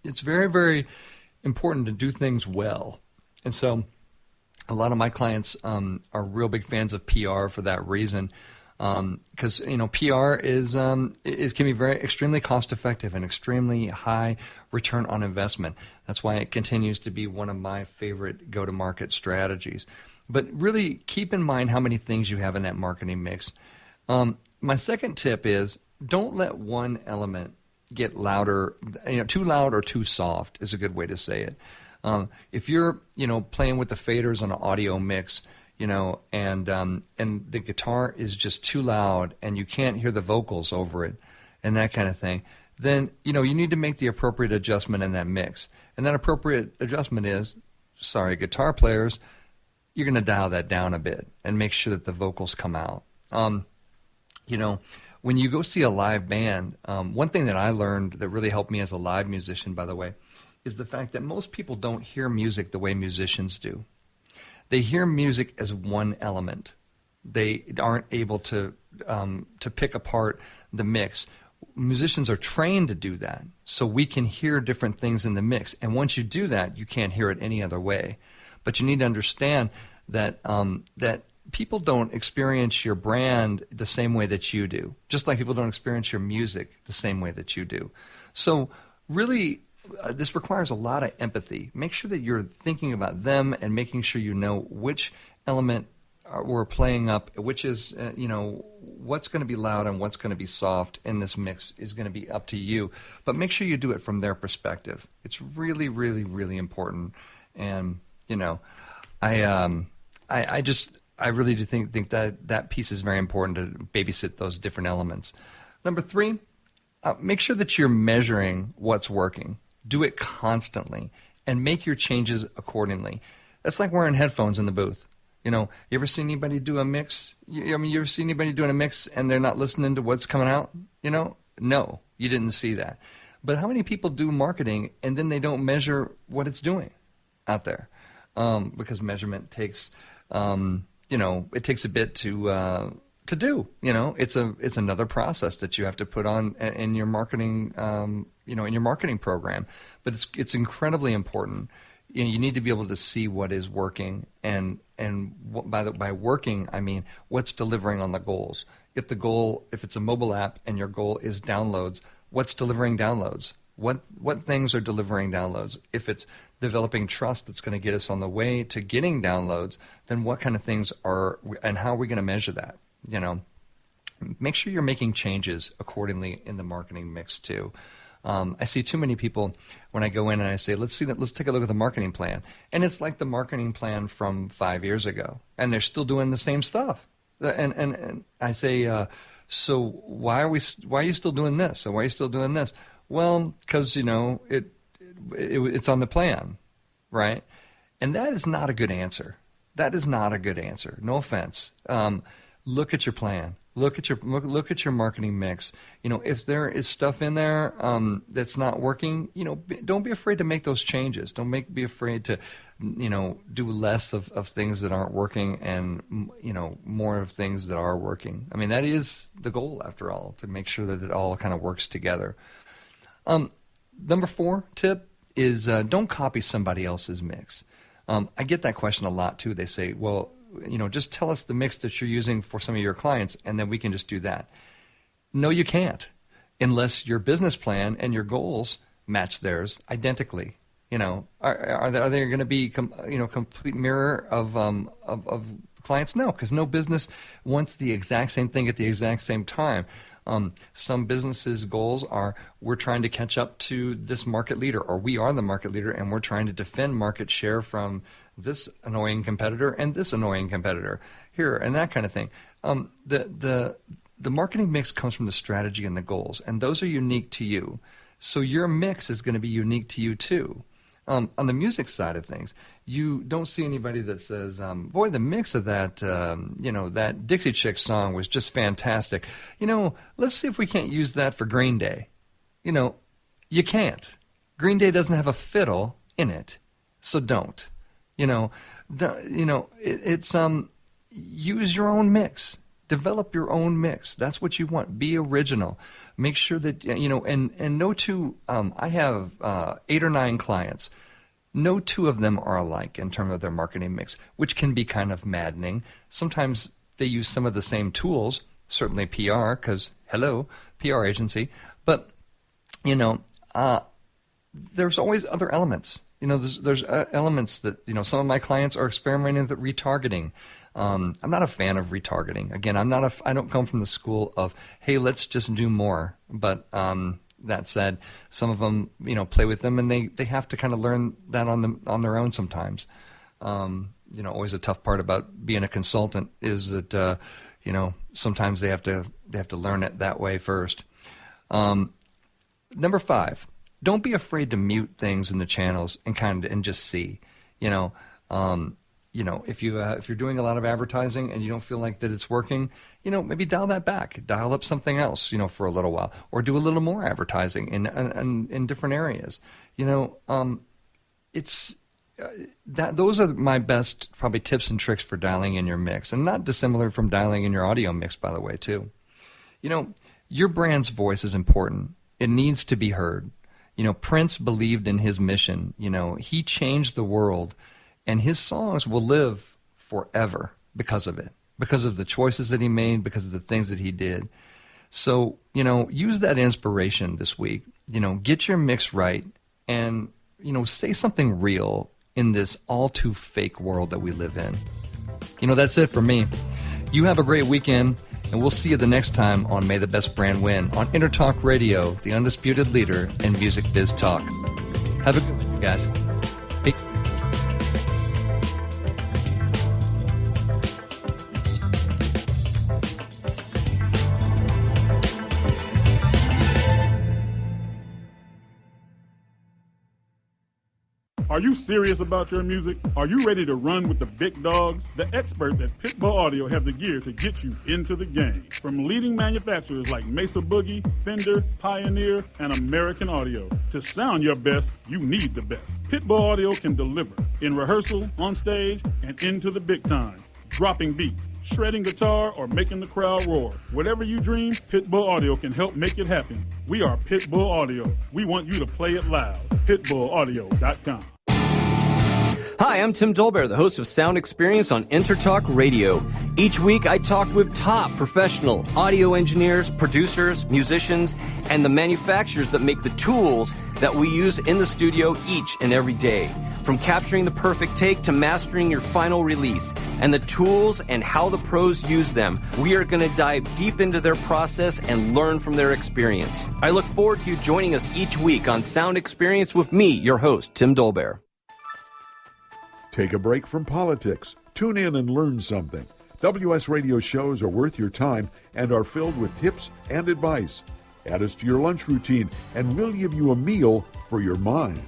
It's very, very important to do things well. And so a lot of my clients are real big fans of PR for that reason. Because PR can be very extremely cost effective and extremely high return on investment. That's why it continues to be one of my favorite go-to-market strategies. But really keep in mind how many things you have in that marketing mix. My second tip is don't let one element get louder, too loud or too soft is a good way to say it. If you're playing with the faders on an audio mix, and the guitar is just too loud and you can't hear the vocals over it and that kind of thing, then, you need to make the appropriate adjustment in that mix. And that appropriate adjustment is, guitar players, you're going to dial that down a bit and make sure that the vocals come out. When you go see a live band, one thing that I learned that really helped me as a live musician, by the way, is the fact that most people don't hear music the way musicians do. They hear music as one element. They aren't able to pick apart the mix. Musicians are trained to do that, so we can hear different things in the mix. And once you do that, you can't hear it any other way. But you need to understand that that people don't experience your brand the same way that you do, just like people don't experience your music the same way that you do. So really, this requires a lot of empathy. Make sure that you're thinking about them and making sure you know which element we're playing up, which is, what's going to be loud and what's going to be soft in this mix is going to be up to you. But make sure you do it from their perspective. It's really, really, really important. And, I really do think that piece is very important to babysit those different elements. Number 3, make sure that you're measuring what's working. Do it constantly and make your changes accordingly. That's like wearing headphones in the booth. You know, you ever see anybody do a mix? You ever see anybody doing a mix and they're not listening to what's coming out? You know, no, you didn't see that. But how many people do marketing and then they don't measure what it's doing out there? Because measurement takes, it takes a bit to do. You know, it's another process that you have to put on in your marketing, in your marketing program. But it's incredibly important. You need to be able to see what is working, and by working, I mean what's delivering on the goals. If it's a mobile app and your goal is downloads, what's delivering downloads? What things are delivering downloads? If it's developing trust that's going to get us on the way to getting downloads, then what kind of things are, and how are we going to measure that? You know, make sure you're making changes accordingly in the marketing mix too. I see too many people when I go in and I say, let's take a look at the marketing plan. And it's like the marketing plan from 5 years ago, and they're still doing the same stuff. And I say, so why are you still doing this? So why are you still doing this? Well, because, it's on the plan, right? And that is not a good answer. That is not a good answer. No offense. Look at your plan. Look at your marketing mix. You know, if there is stuff in there that's not working, don't be afraid to make those changes. Don't be afraid to, do less of things that aren't working and, more of things that are working. I mean, that is the goal, after all, to make sure that it all kind of works together. Number 4 tip is don't copy somebody else's mix. I get that question a lot too. They say, well, just tell us the mix that you're using for some of your clients, and then we can just do that. No, you can't, unless your business plan and your goals match theirs identically. Are they going to be complete mirror of clients? No, because no business wants the exact same thing at the exact same time. Some businesses' goals are, we're trying to catch up to this market leader, or we are the market leader, and we're trying to defend market share from this annoying competitor and this annoying competitor here, and that kind of thing. The marketing mix comes from the strategy and the goals, and those are unique to you. So your mix is going to be unique to you too. On the music side of things, you don't see anybody that says, boy, the mix of that, that Dixie Chicks song was just fantastic. Let's see if we can't use that for Green Day. You can't. Green Day doesn't have a fiddle in it, so don't. Use your own mix. Develop your own mix. That's what you want. Be original. Make sure that, and no two, I have 8 or 9 clients. No two of them are alike in terms of their marketing mix, which can be kind of maddening. Sometimes they use some of the same tools, certainly PR, because, hello, PR agency. But, there's always other elements. There's elements that, some of my clients are experimenting with retargeting. I'm not a fan of retargeting. Again, I don't come from the school of, hey, let's just do more. But that said, some of them, play with them, and they have to kind of learn that on their own sometimes. Always a tough part about being a consultant is that, sometimes they have to learn it that way first. Number 5. Don't be afraid to mute things in the channels and just see. If you're doing a lot of advertising and you don't feel like that it's working, maybe dial that back. Dial up something else, for a little while, or do a little more advertising in different areas. Those are my best probably tips and tricks for dialing in your mix, and not dissimilar from dialing in your audio mix, by the way, too. Your brand's voice is important. It needs to be heard. Prince believed in his mission. He changed the world, and his songs will live forever because of it, because of the choices that he made, because of the things that he did. So, use that inspiration this week. Get your mix right, and, say something real in this all too fake world that we live in. That's it for me. You have a great weekend, and we'll see you the next time on May the Best Brand Win on Intertalk Radio, the undisputed leader in music biz talk. Have a good one, guys. Peace. Are you serious about your music? Are you ready to run with the big dogs? The experts at Pitbull Audio have the gear to get you into the game. From leading manufacturers like Mesa Boogie, Fender, Pioneer, and American Audio. To sound your best, you need the best. Pitbull Audio can deliver in rehearsal, on stage, and into the big time. Dropping beats, shredding guitar, or making the crowd roar. Whatever you dream, Pitbull Audio can help make it happen. We are Pitbull Audio. We want you to play it loud. PitbullAudio.com. Hi, I'm Tim Dolbear, the host of Sound Experience on Intertalk Radio. Each week, I talk with top professional audio engineers, producers, musicians, and the manufacturers that make the tools that we use in the studio each and every day. From capturing the perfect take to mastering your final release, and the tools and how the pros use them, we are going to dive deep into their process and learn from their experience. I look forward to you joining us each week on Sound Experience with me, your host, Tim Dolbear. Take a break from politics. Tune in and learn something. WS Radio shows are worth your time and are filled with tips and advice. Add us to your lunch routine, and we'll give you a meal for your mind.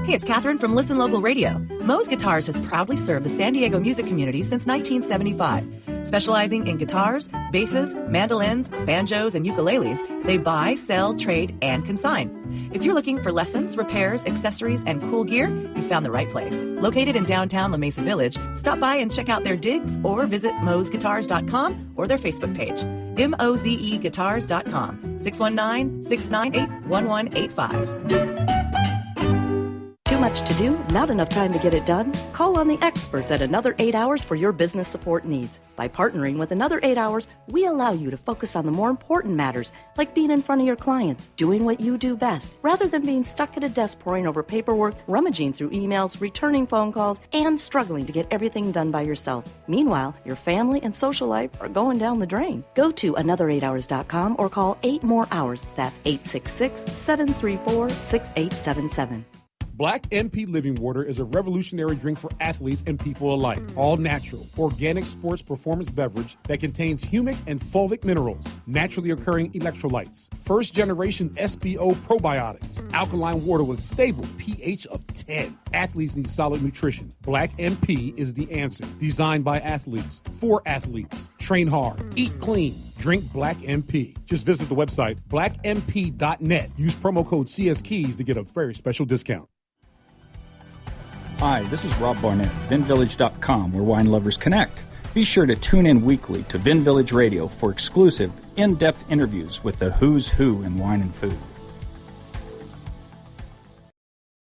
Hey, it's Catherine from Listen Local Radio. Moe's Guitars has proudly served the San Diego music community since 1975. Specializing in guitars, basses, mandolins, banjos, and ukuleles, they buy, sell, trade, and consign. If you're looking for lessons, repairs, accessories, and cool gear, you found the right place. Located in downtown La Mesa Village, stop by and check out their digs or visit moesguitars.com or their Facebook page. mozeguitars.com, 619-698-1185. Too much to do? Not enough time to get it done? Call on the experts at Another 8 Hours for your business support needs. By partnering with Another 8 Hours, we allow you to focus on the more important matters, like being in front of your clients, doing what you do best, rather than being stuck at a desk poring over paperwork, rummaging through emails, returning phone calls, and struggling to get everything done by yourself. Meanwhile, your family and social life are going down the drain. Go to another8hours.com or call 8 more hours. That's 866-734-6877. Black MP Living Water is a revolutionary drink for athletes and people alike. All natural, organic sports performance beverage that contains humic and fulvic minerals, naturally occurring electrolytes, first generation SBO probiotics, alkaline water with stable pH of 10. Athletes need solid nutrition. Black MP is the answer. Designed by athletes, for athletes. Train hard, eat clean, drink Black MP. Just visit the website blackmp.net. Use promo code CSKeys to get a very special discount. Hi, this is Rob Barnett, VinVillage.com, where wine lovers connect. Be sure to tune in weekly to Vin Village Radio for exclusive, in-depth interviews with the who's who in wine and food.